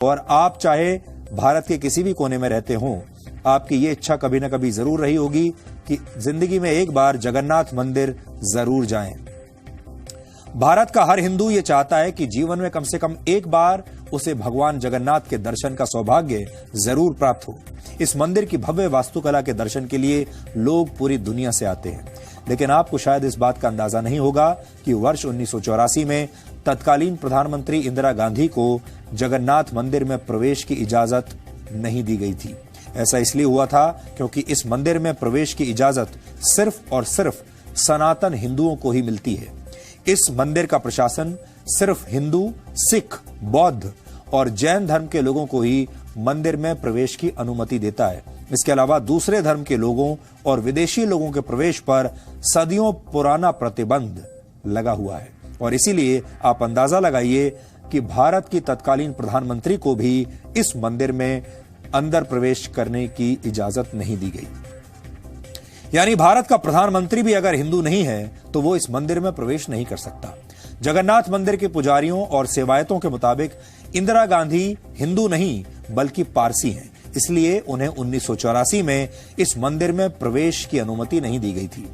और आप चाहे भारत के किसी भी कोने में रहते हों, आपकी ये इच्छा कभी ना कभी जरूर रही होगी कि जिंदगी में एक बार जगन्नाथ मंदिर जरूर जाएं। भारत का हर हिंदू ये चाहता है कि जीवन में कम से कम एक बार उसे भगवान जगन्नाथ के दर्शन का सौभाग्य जरूर प्राप्त हो। इस मंदिर की भव्य वास्तुकला के दर्शन के लिए लोग पूरी दुनिया से आते हैं, लेकिन आपको शायद इस बात का अंदाजा नहीं होगा कि वर्ष 1984 में तत्कालीन प्रधानमंत्री इंदिरा गांधी को जगन्नाथ मंदिर में प्रवेश की इजाजत नहीं दी गई थी। ऐसा इसलिए हुआ था क्योंकि इस मंदिर में प्रवेश की इजाजत सिर्फ और सिर्फ सनातन हिंदुओं को ही मिलती है। इस मंदिर का प्रशासन सिर्फ हिंदू, सिख, बौद्ध और जैन धर्म के लोगों को ही मंदिर में प्रवेश की अनुमति देता है। इसके अलावा दूसरे धर्म के लोगों और विदेशी लोगों के प्रवेश पर सदियों पुराना प्रतिबंध लगा हुआ है और इसीलिए आप अंदाजा लगाइए कि भारत की तत्कालीन प्रधानमंत्री को भी इस मंदिर में अंदर प्रवेश करने की इजाजत नहीं दी गई। यानी भारत का प्रधानमंत्री भी अगर हिंदू नहीं है तो वो इस मंदिर में प्रवेश नहीं कर सकता। जगन्नाथ मंदिर के पुजारियों और सेवायतों के मुताबिक इंदिरा गांधी हिंदू नहीं बल्कि पारसी हैं, इसलिए उन्हें 1984 में इस मंदिर में प्रवेश की अनुमति नहीं दी गई थी।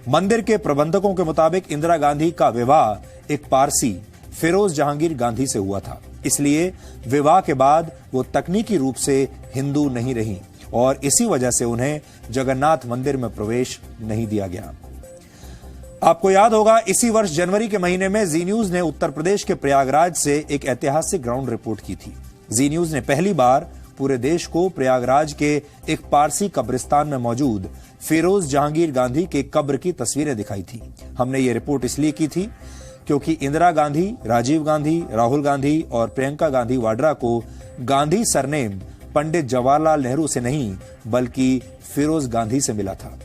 मंदिर के प्रबंधकों के मुताबिक इंदिरा गांधी का विवाह एक पारसी फिरोज जहांगीर गांधी से हुआ था, इसलिए विवाह के बाद वो तकनीकी रूप से हिंदू नहीं रही और इसी वजह से उन्हें जगन्नाथ मंदिर में प्रवेश नहीं दिया गया। आपको याद होगा, इसी वर्ष जनवरी के महीने में जी न्यूज ने उत्तर प्रदेश के प्रयागराज से एक ऐतिहासिक ग्राउंड रिपोर्ट की थी। जी न्यूज ने पहली बार पूरे देश को प्रयागराज के एक पारसी कब्रिस्तान में मौजूद फिरोज जहांगीर गांधी के कब्र की तस्वीरें दिखाई थी। हमने ये रिपोर्ट इसलिए की थी क्योंकि इंदिरा गांधी, राजीव गांधी, राहुल गांधी और प्रियंका गांधी वाड्रा को गांधी सरनेम पंडित जवाहरलाल नेहरू से नहीं बल्कि फिरोज गांधी से मिला था।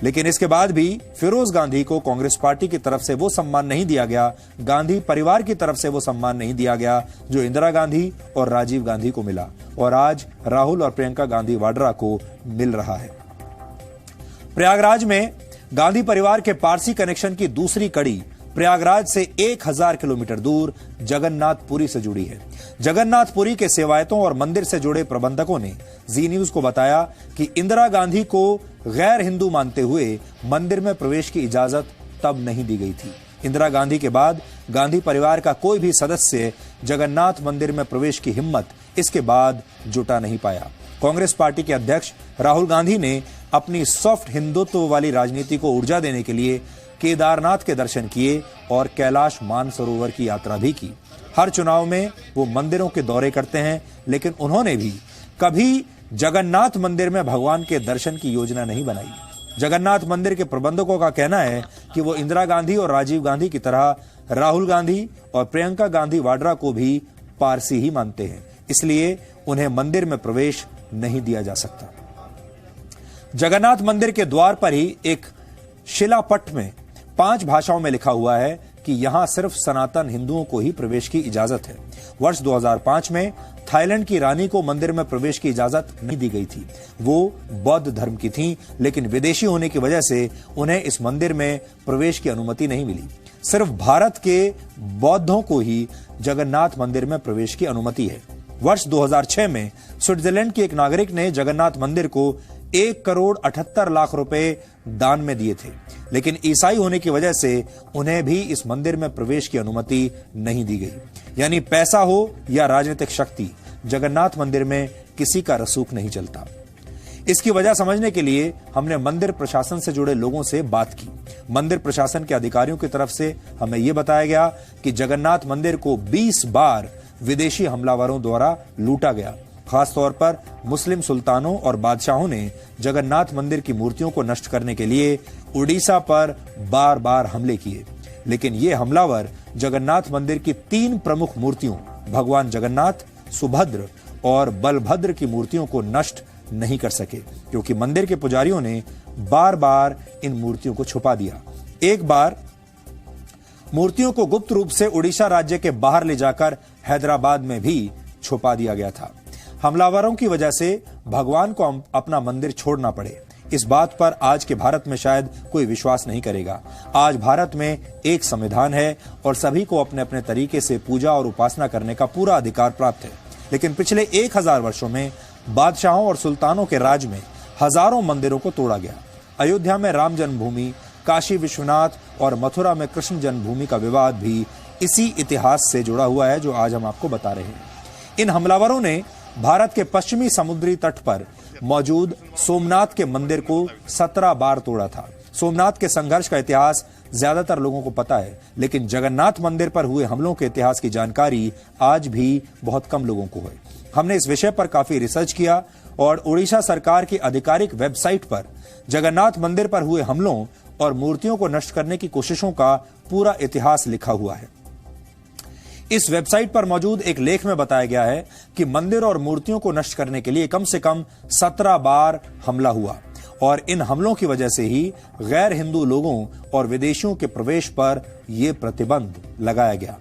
लेकिन इसके बाद भी फिरोज गांधी को कांग्रेस पार्टी की तरफ से वो सम्मान नहीं दिया गया, गांधी परिवार की तरफ से वो सम्मान नहीं दिया गया जो इंदिरा गांधी और राजीव गांधी को मिला और आज राहुल और प्रियंका गांधी वाड्रा को मिल रहा है। प्रयागराज में गांधी परिवार के पारसी कनेक्शन की दूसरी कड़ी प्रयागराज से 1000 किलोमीटर दूर जगन्नाथपुरी से जुड़ी है। जगन्नाथपुरी के सेवायतों और मंदिर से जुड़े प्रबंधकों ने जी न्यूज को बताया कि इंदिरा गांधी को गैर हिंदू मानते हुए मंदिर में प्रवेश की इजाजत तब नहीं दी गई थी। इंदिरा गांधी के बाद गांधी परिवार का कोई भी सदस्य जगन्नाथ मंदिर में प्रवेश की हिम्मत इसके बाद जुटा नहीं पाया। कांग्रेस पार्टी के अध्यक्ष राहुल गांधी ने अपनी सॉफ्ट हिंदुत्व वाली राजनीति को ऊर्जा देने के लिए केदारनाथ के दर्शन किए और कैलाश मानसरोवर की यात्रा भी की। हर चुनाव में वो मंदिरों के दौरे करते हैं, लेकिन उन्होंने भी कभी जगन्नाथ मंदिर में भगवान के दर्शन की योजना नहीं बनाई। जगन्नाथ मंदिर के प्रबंधकों का कहना है कि वो इंदिरा गांधी और राजीव गांधी की तरह राहुल गांधी और प्रियंका गांधी वाड्रा को भी पारसी ही मानते हैं, इसलिए उन्हें मंदिर में प्रवेश नहीं दिया जा सकता। जगन्नाथ मंदिर के द्वार पर ही एक शिलापट में 5 भाषाओं में लिखा हुआ है कि यहां सिर्फ सनातन हिंदुओं को ही प्रवेश की इजाजत है। वर्ष 2005 में थाईलैंड की रानी को मंदिर में प्रवेश की इजाजत नहीं दी गई थी। वो बौद्ध धर्म की थीं, लेकिन विदेशी होने की वजह से उन्हें इस मंदिर में प्रवेश की अनुमति नहीं मिली। सिर्फ भारत के बौद्धों को ही जगन्नाथ मंदिर में प्रवेश की अनुमति है। वर्ष 2006 में स्विट्जरलैंड के एक नागरिक ने जगन्नाथ मंदिर को 1,78,00,000 रुपए दान में दिए थे, लेकिन ईसाई होने की वजह से उन्हें भी इस मंदिर में प्रवेश की अनुमति नहीं दी गई। यानी पैसा हो या राजनीतिक शक्ति, जगन्नाथ मंदिर में किसी का रसूख नहीं चलता। इसकी वजह समझने के लिए हमने मंदिर प्रशासन से जुड़े लोगों से बात की। मंदिर प्रशासन के अधिकारियों की तरफ से हमें यह बताया गया कि जगन्नाथ मंदिर को 20 बार विदेशी हमलावरों द्वारा लूटा गया। खासतौर पर मुस्लिम सुल्तानों और बादशाहों ने जगन्नाथ मंदिर की मूर्तियों को नष्ट करने के लिए उड़ीसा पर बार बार हमले किए, लेकिन ये हमलावर जगन्नाथ मंदिर की 3 प्रमुख मूर्तियों भगवान जगन्नाथ, सुभद्र और बलभद्र की मूर्तियों को नष्ट नहीं कर सके, क्योंकि मंदिर के पुजारियों ने बार बार इन मूर्तियों को छुपा दिया। एक बार मूर्तियों को गुप्त रूप से उड़ीसा राज्य के बाहर ले जाकर हैदराबाद में भी छुपा दिया गया था। हमलावरों की वजह से भगवान को अपना मंदिर छोड़ना पड़े, इस बात पर आज के भारत में शायद कोई विश्वास नहीं करेगा। आज भारत में एक संविधान है और सभी को अपने अपने तरीके से पूजा और उपासना करने का पूरा अधिकार प्राप्त है। लेकिन पिछले 1000 वर्षों में बादशाहों और सुल्तानों के राज में हजारों मंदिरों को तोड़ा गया। अयोध्या में राम जन्मभूमि, काशी विश्वनाथ और मथुरा में कृष्ण जन्मभूमि का विवाद भी इसी इतिहास से जुड़ा हुआ है जो आज हम आपको बता रहे हैं। इन हमलावरों ने भारत के पश्चिमी समुद्री तट पर मौजूद सोमनाथ के मंदिर को 17 बार तोड़ा था। सोमनाथ के संघर्ष का इतिहास ज्यादातर लोगों को पता है, लेकिन जगन्नाथ मंदिर पर हुए हमलों के इतिहास की जानकारी आज भी बहुत कम लोगों को है। हमने इस विषय पर काफी रिसर्च किया और उड़ीसा सरकार की आधिकारिक वेबसाइट पर जगन्नाथ मंदिर पर हुए हमलों और मूर्तियों को नष्ट करने की कोशिशों का पूरा इतिहास लिखा हुआ है। इस वेबसाइट पर मौजूद एक लेख में बताया गया है कि मंदिर और मूर्तियों को नष्ट करने के लिए कम से कम 17 बार हमला हुआ और इन हमलों की वजह से ही गैर हिंदू लोगों और विदेशियों के प्रवेश पर यह प्रतिबंध लगाया गया।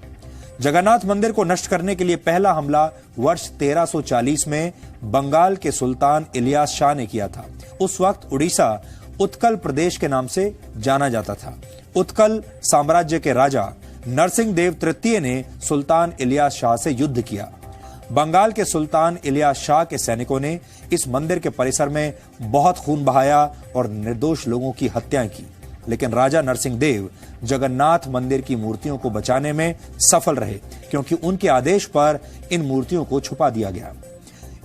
जगन्नाथ मंदिर को नष्ट करने के लिए पहला हमला वर्ष 1340 में बंगाल के सुल्तान इलियास शाह ने किया था। उस वक्त उड़ीसा उत्कल प्रदेश के नाम से जाना जाता था। उत्कल साम्राज्य के राजा नरसिंह देव तृतीय ने सुल्तान इलियास शाह से युद्ध किया। बंगाल के सुल्तान इलियास शाह के सैनिकों ने इस मंदिर के परिसर में बहुत खून बहाया और निर्दोष लोगों की हत्याएं की, लेकिन राजा नरसिंह देव जगन्नाथ मंदिर की मूर्तियों को बचाने में सफल रहे क्योंकि उनके आदेश पर इन मूर्तियों को छुपा दिया गया।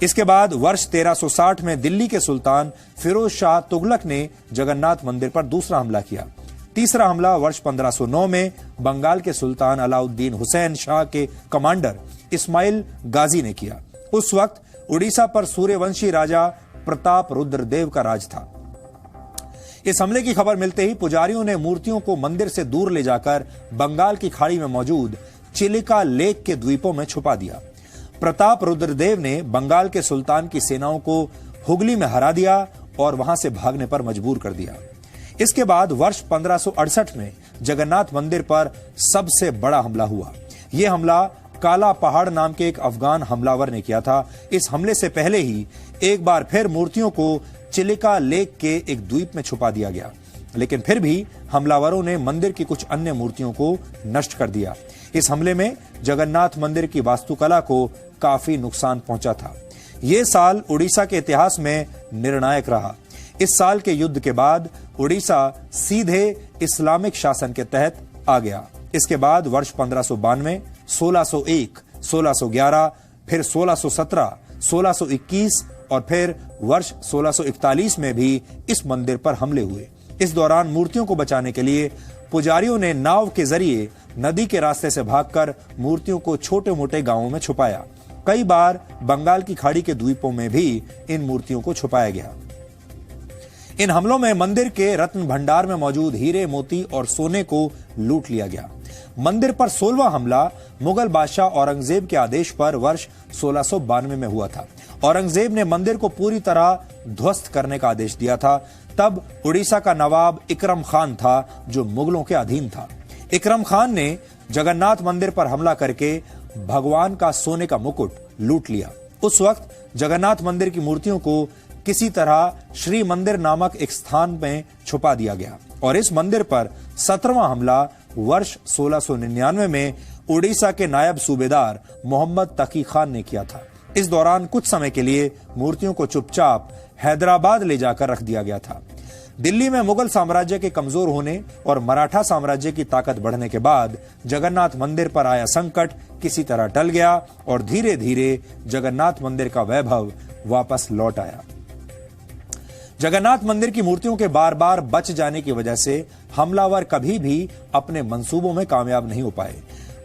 इसके बाद वर्ष 1360 में दिल्ली के सुल्तान फिरोज शाह तुगलक ने जगन्नाथ मंदिर पर दूसरा हमला किया। तीसरा हमला वर्ष 1509 में बंगाल के सुल्तान अलाउद्दीन हुसैन शाह के कमांडर इस्माइल गाजी ने किया। उस वक्त उड़ीसा पर सूर्यवंशी राजा प्रताप रुद्रदेव का राज था। इस हमले की खबर मिलते ही पुजारियों ने मूर्तियों को मंदिर से दूर ले जाकर बंगाल की खाड़ी में मौजूद चिलिका लेक के द्वीपों में छुपा दिया। प्रताप रुद्रदेव ने बंगाल के सुल्तान की सेनाओं को हुगली में हरा दिया और वहां से भागने पर मजबूर कर दिया। इसके बाद वर्ष 1568 में जगन्नाथ मंदिर पर सबसे बड़ा हमला हुआ। यह हमला काला पहाड़ नाम के एक अफगान हमलावर ने किया था। इस हमले से पहले ही एक बार फिर मूर्तियों को चिलिका लेक के एक द्वीप में छुपा दिया गया, लेकिन फिर भी हमलावरों ने मंदिर की कुछ अन्य मूर्तियों को नष्ट कर दिया। इस हमले में जगन्नाथ मंदिर की वास्तुकला को काफी नुकसान पहुंचा था। यह साल उड़ीसा के इतिहास में निर्णायक रहा। इस साल के युद्ध के बाद उड़ीसा सीधे इस्लामिक शासन के तहत आ गया। इसके बाद वर्ष 1592, 1601, 1611, फिर 1617, 1621 और फिर वर्ष 1641 में भी इस मंदिर पर हमले हुए। इस दौरान मूर्तियों को बचाने के लिए पुजारियों ने नाव के जरिए नदी के रास्ते से भागकर मूर्तियों को छोटे मोटे गांवों में छुपाया। कई बार बंगाल की खाड़ी के द्वीपों में भी इन मूर्तियों को छुपाया गया। इन हमलों में मंदिर के रत्न भंडार में मौजूद हीरे, मोती और सोने को लूट लिया गया। मंदिर पर 16वां हमला मुगल बादशाह औरंगजेब के आदेश पर वर्ष 1692 में हुआ था। औरंगजेब ने मंदिर को पूरी तरह ध्वस्त करने का आदेश दिया था। तब उड़ीसा का नवाब इकरम खान था जो मुगलों के अधीन था। इकरम खान ने जगन्नाथ मंदिर पर हमला करके भगवान का सोने का मुकुट लूट लिया। उस वक्त जगन्नाथ मंदिर की मूर्तियों को किसी तरह श्री मंदिर नामक एक स्थान में छुपा दिया गया और इस मंदिर पर 17वां हमला वर्ष 1699 में उड़ीसा के नायब सूबेदार मोहम्मद तकी खान ने किया था। इस दौरान कुछ समय के लिए मूर्तियों को चुपचाप हैदराबाद ले जाकर रख दिया गया था। दिल्ली में मुगल साम्राज्य के कमजोर होने और मराठा साम्राज्य की ताकत बढ़ने के बाद जगन्नाथ मंदिर पर आया संकट किसी तरह टल गया और धीरे धीरे जगन्नाथ मंदिर का वैभव वापस लौट आया। जगन्नाथ मंदिर की मूर्तियों के बार बार बच जाने की वजह से हमलावर कभी भी अपने मंसूबों में कामयाब नहीं हो पाए।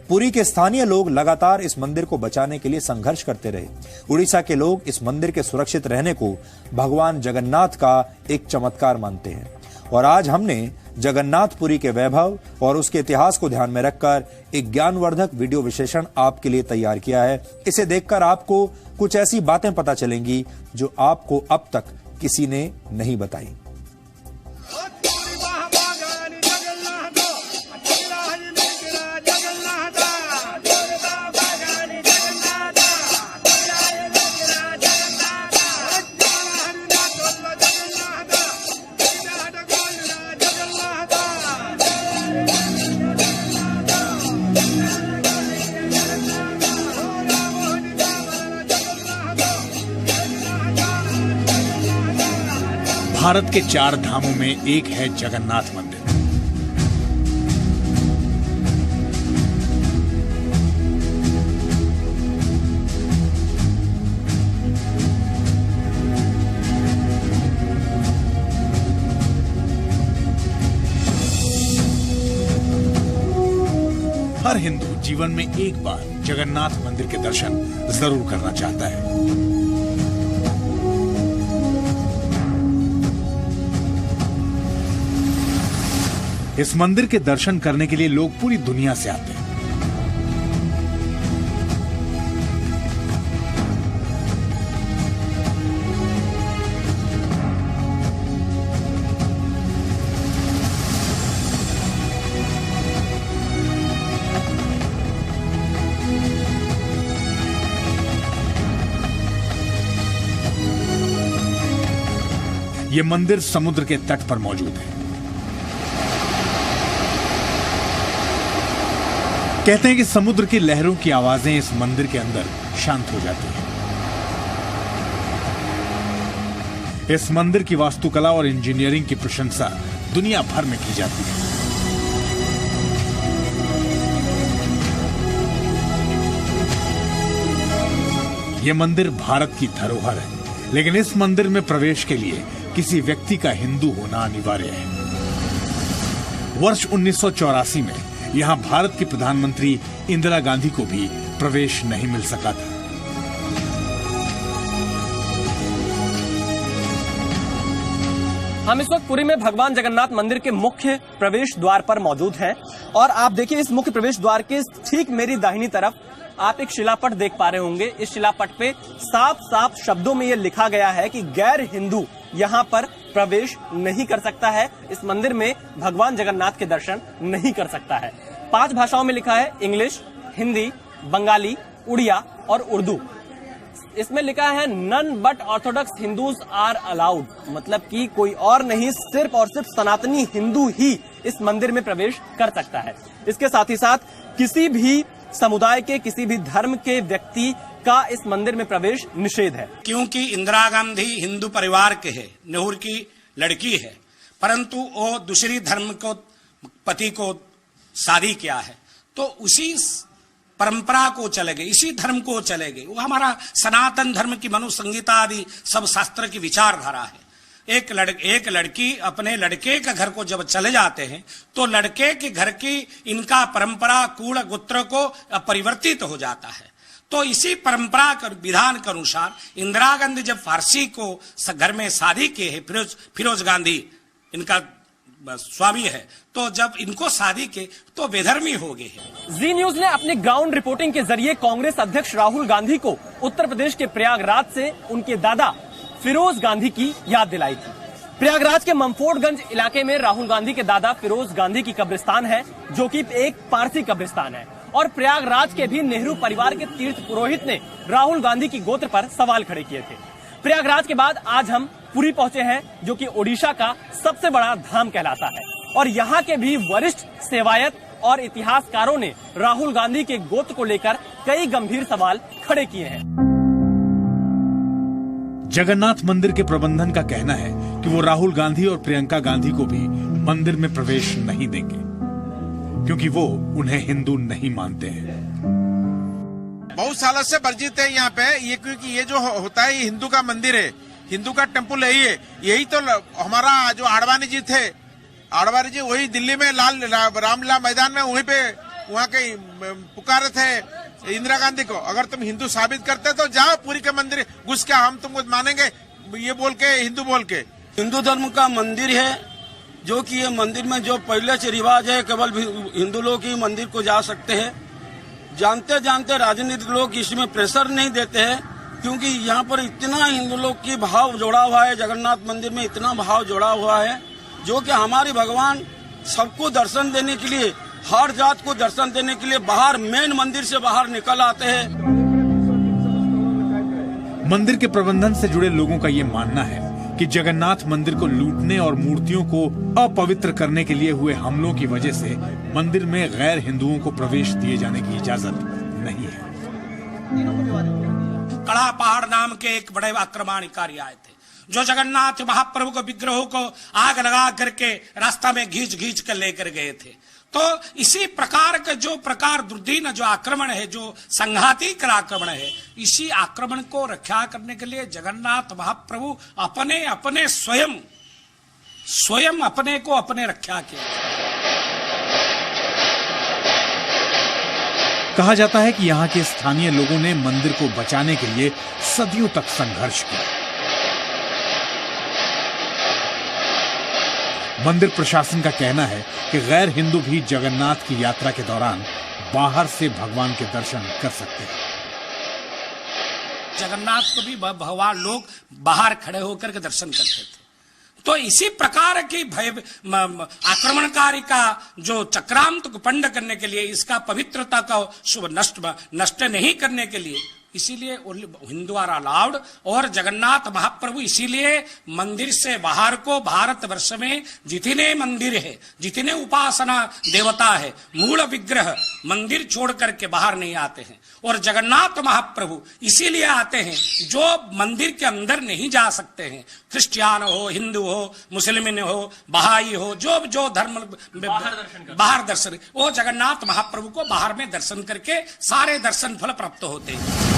पुरी के स्थानीय लोग लगातार इस मंदिर को बचाने के लिए संघर्ष करते रहे। उड़ीसा के लोग इस मंदिर के सुरक्षित रहने को भगवान जगन्नाथ का एक चमत्कार मानते हैं और आज हमने जगन्नाथपुरी के वैभव और उसके इतिहास को ध्यान में रखकर एक ज्ञानवर्धक वीडियो विश्लेषण आपके लिए तैयार किया है। इसे देखकर आपको कुछ ऐसी बातें पता चलेंगी जो आपको अब तक किसी ने नहीं बताई। भारत के 4 धामों में एक है जगन्नाथ मंदिर। हर हिंदू जीवन में एक बार जगन्नाथ मंदिर के दर्शन जरूर करना चाहता है। इस मंदिर के दर्शन करने के लिए लोग पूरी दुनिया से आते हैं। यह मंदिर समुद्र के तट पर मौजूद है। कहते हैं कि समुद्र की लहरों की आवाजें इस मंदिर के अंदर शांत हो जाती हैं। इस मंदिर की वास्तुकला और इंजीनियरिंग की प्रशंसा दुनिया भर में की जाती है। यह मंदिर भारत की धरोहर है, लेकिन इस मंदिर में प्रवेश के लिए किसी व्यक्ति का हिंदू होना अनिवार्य है। वर्ष 1984 में यहां भारत की प्रधानमंत्री इंदिरा गांधी को भी प्रवेश नहीं मिल सका था। हम इस वक्त पुरी में भगवान जगन्नाथ मंदिर के मुख्य प्रवेश द्वार पर मौजूद हैं और आप देखिए इस मुख्य प्रवेश द्वार के ठीक मेरी दाहिनी तरफ आप एक शिलापट देख पा रहे होंगे। इस शिलापट पे साफ साफ शब्दों में यह लिखा गया है कि गैर हिंदू यहाँ पर प्रवेश नहीं कर सकता है, इस मंदिर में भगवान जगन्नाथ के दर्शन नहीं कर सकता है। 5 भाषाओं में लिखा है, इंग्लिश, हिंदी, बंगाली, उड़िया और उर्दू। इसमें लिखा है none but orthodox Hindus are allowed, मतलब कि कोई और नहीं, सिर्फ और सिर्फ सनातनी हिंदू ही इस मंदिर में प्रवेश कर सकता है। इसके साथ ही साथ किसी भी समुदाय के, किसी भी धर्म के व्यक्ति का इस मंदिर में प्रवेश निषेध है। क्योंकि इंदिरा गांधी हिंदू परिवार के है, नेहरू की लड़की है, परंतु वो दूसरी धर्म को पति को शादी किया है, तो उसी परंपरा को चले गए, इसी धर्म को चले गए। वो हमारा सनातन धर्म की मनुसंहिता आदि सब शास्त्र की विचारधारा है। एक लड़की अपने लड़के के घर को जब चले जाते हैं तो लड़के के घर की इनका परंपरा कुल गोत्र को परिवर्तित हो जाता है। तो इसी परंपरा के विधान के अनुसार इंदिरा गांधी जब फारसी को घर में शादी किए है, फिरोज गांधी इनका स्वामी है, तो जब इनको शादी के तो बेधर्मी हो गए हैं। जी न्यूज ने अपनी ग्राउंड रिपोर्टिंग के जरिए कांग्रेस अध्यक्ष राहुल गांधी को उत्तर प्रदेश के प्रयागराज से उनके दादा फिरोज गांधी की याद दिलाई थी। प्रयागराज के ममफोर्डगंज इलाके में राहुल गांधी के दादा फिरोज गांधी की कब्रिस्तान है, जो कि एक पारसी कब्रिस्तान है। और प्रयागराज के भी नेहरू परिवार के तीर्थ पुरोहित ने राहुल गांधी की गोत्र पर सवाल खड़े किए थे। प्रयागराज के बाद आज हम पुरी पहुंचे हैं, जो कि ओडिशा का सबसे बड़ा धाम कहलाता है। और यहाँ के भी वरिष्ठ सेवायत और इतिहासकारों ने राहुल गांधी के गोत्र को लेकर कई गंभीर सवाल खड़े किए हैं। जगन्नाथ मंदिर के प्रबंधन का कहना है कि वो राहुल गांधी और प्रियंका गांधी को भी मंदिर में प्रवेश नहीं देंगे, क्योंकि वो उन्हें हिंदू नहीं मानते हैं। बहुत सालों से वर्जित है यहाँ पे ये, क्योंकि ये जो होता है ये हिंदू का मंदिर है, हिंदू का टेम्पल है ये। यही तो हमारा जो आडवाणी जी थे, आडवाणी जी वही दिल्ली में रामलीला मैदान में वहीं पे वहाँ के पुकारे थे इंदिरा गांधी को, अगर तुम हिंदू साबित करते तो जाओ पूरी के मंदिर घुस के हम तुमको मानेंगे, ये बोल के हिंदू बोल के। हिंदू धर्म का मंदिर है, जो कि ये मंदिर में जो पहले से रिवाज है केवल हिंदू लोग ही मंदिर को जा सकते हैं। जानते जानते राजनीतिक लोग इसमें प्रेशर नहीं देते हैं, क्योंकि यहाँ पर इतना हिंदू लोग की भाव जोड़ा हुआ है, जगन्नाथ मंदिर में इतना भाव जोड़ा हुआ है, जो कि हमारे भगवान सबको दर्शन देने के लिए, हर जात को दर्शन देने के लिए बाहर मेन मंदिर से बाहर निकल आते हैं। मंदिर के प्रबंधन से जुड़े लोगों का ये मानना है कि जगन्नाथ मंदिर को लूटने और मूर्तियों को अपवित्र करने के लिए हुए हमलों की वजह से मंदिर में गैर हिंदुओं को प्रवेश दिए जाने की इजाजत नहीं है। कड़ा पहाड़ नाम के एक बड़े आक्रमणकारी आए थे, जो जगन्नाथ महाप्रभु को विग्रहों को आग लगा करके रास्ता में घींच घींच कर लेकर गए थे। तो इसी प्रकार का जो प्रकार दुर्दीन जो आक्रमण है, जो संघाती आक्रमण है, इसी आक्रमण को रक्षा करने के लिए जगन्नाथ महाप्रभु अपने अपने स्वयं अपने को अपने रक्षा किया। कहा जाता है कि यहाँ के स्थानीय लोगों ने मंदिर को बचाने के लिए सदियों तक संघर्ष किया। मंदिर प्रशासन का कहना है कि गैर हिंदू भी जगन्नाथ की यात्रा के दौरान बाहर से भगवान के दर्शन कर सकते हैं। जगन्नाथ को भी भगवान लोग बाहर खड़े होकर के दर्शन करते थे। तो इसी प्रकार की भय आक्रमणकारी का जो चक्रांत को पंड करने के लिए, इसका पवित्रता का शुभ नष्ट नहीं करने के लिए, इसीलिए हिंदू आर अलाउड। और जगन्नाथ महाप्रभु इसीलिए मंदिर से बाहर को, भारतवर्ष में जितने मंदिर है, जितने उपासना देवता है, मूल विग्रह मंदिर छोड़ करके बाहर नहीं आते हैं। और जगन्नाथ महाप्रभु इसीलिए आते हैं जो मंदिर के अंदर नहीं जा सकते हैं, क्रिश्चियन हो, हिंदू हो, मुस्लिम हो, बहाई हो, जो धर्म बाहर दर्शन, वो जगन्नाथ महाप्रभु को बाहर में दर्शन करके सारे दर्शन फल प्राप्त होते हैं।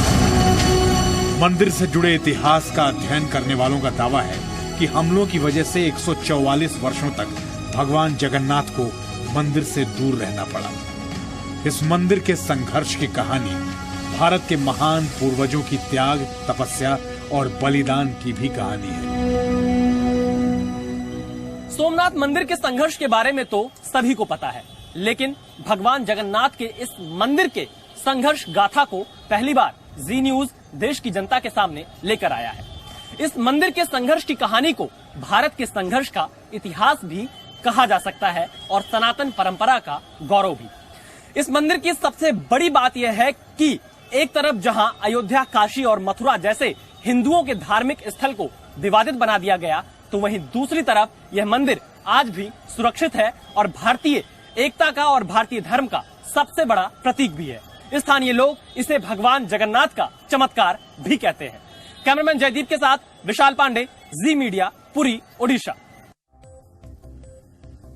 मंदिर से जुड़े इतिहास का अध्ययन करने वालों का दावा है कि हमलों की वजह से 144 वर्षों तक भगवान जगन्नाथ को मंदिर से दूर रहना पड़ा। इस मंदिर के संघर्ष की कहानी भारत के महान पूर्वजों की त्याग, तपस्या और बलिदान की भी कहानी है। सोमनाथ मंदिर के संघर्ष के बारे में तो सभी को पता है, लेकिन भगवान जगन्नाथ के इस मंदिर के संघर्ष गाथा को पहली बार जी न्यूज देश की जनता के सामने लेकर आया है। इस मंदिर के संघर्ष की कहानी को भारत के संघर्ष का इतिहास भी कहा जा सकता है और सनातन परंपरा का गौरव भी। इस मंदिर की सबसे बड़ी बात यह है कि एक तरफ जहां अयोध्या, काशी और मथुरा जैसे हिंदुओं के धार्मिक स्थल को विवादित बना दिया गया, तो वहीं दूसरी तरफ यह मंदिर आज भी सुरक्षित है और भारतीय एकता का और भारतीय धर्म का सबसे बड़ा प्रतीक भी है। स्थानीय लोग इसे भगवान जगन्नाथ का चमत्कार भी कहते हैं। कैमरामैन जयदीप के साथ विशाल पांडे, जी मीडिया, पुरी, ओडिशा।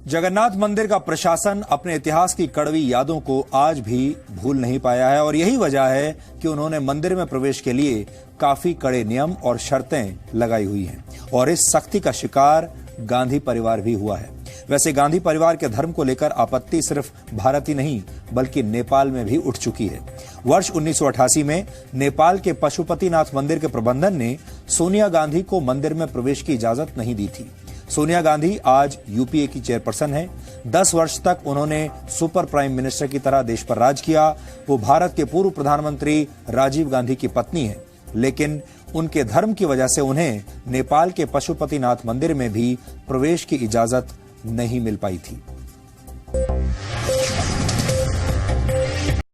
जगन्नाथ मंदिर का प्रशासन अपने इतिहास की कड़वी यादों को आज भी भूल नहीं पाया है और यही वजह है कि उन्होंने मंदिर में प्रवेश के लिए काफी कड़े नियम और शर्तें लगाई हुई हैं और इस सख्ती का शिकार गांधी परिवार भी हुआ है। वैसे गांधी परिवार के धर्म को लेकर आपत्ति सिर्फ भारत ही नहीं बल्कि नेपाल में भी उठ चुकी है। वर्ष 1988 में नेपाल के पशुपतिनाथ मंदिर के प्रबंधन ने सोनिया गांधी को मंदिर में प्रवेश की इजाजत नहीं दी थी। सोनिया गांधी आज यूपीए की चेयरपर्सन है। 10 वर्ष तक उन्होंने सुपर प्राइम मिनिस्टर की तरह देश पर राज किया। वो भारत के पूर्व प्रधानमंत्री राजीव गांधी की पत्नी है, लेकिन उनके धर्म की वजह से उन्हें नेपाल के पशुपतिनाथ मंदिर में भी प्रवेश की इजाजत नहीं मिल पाई थी।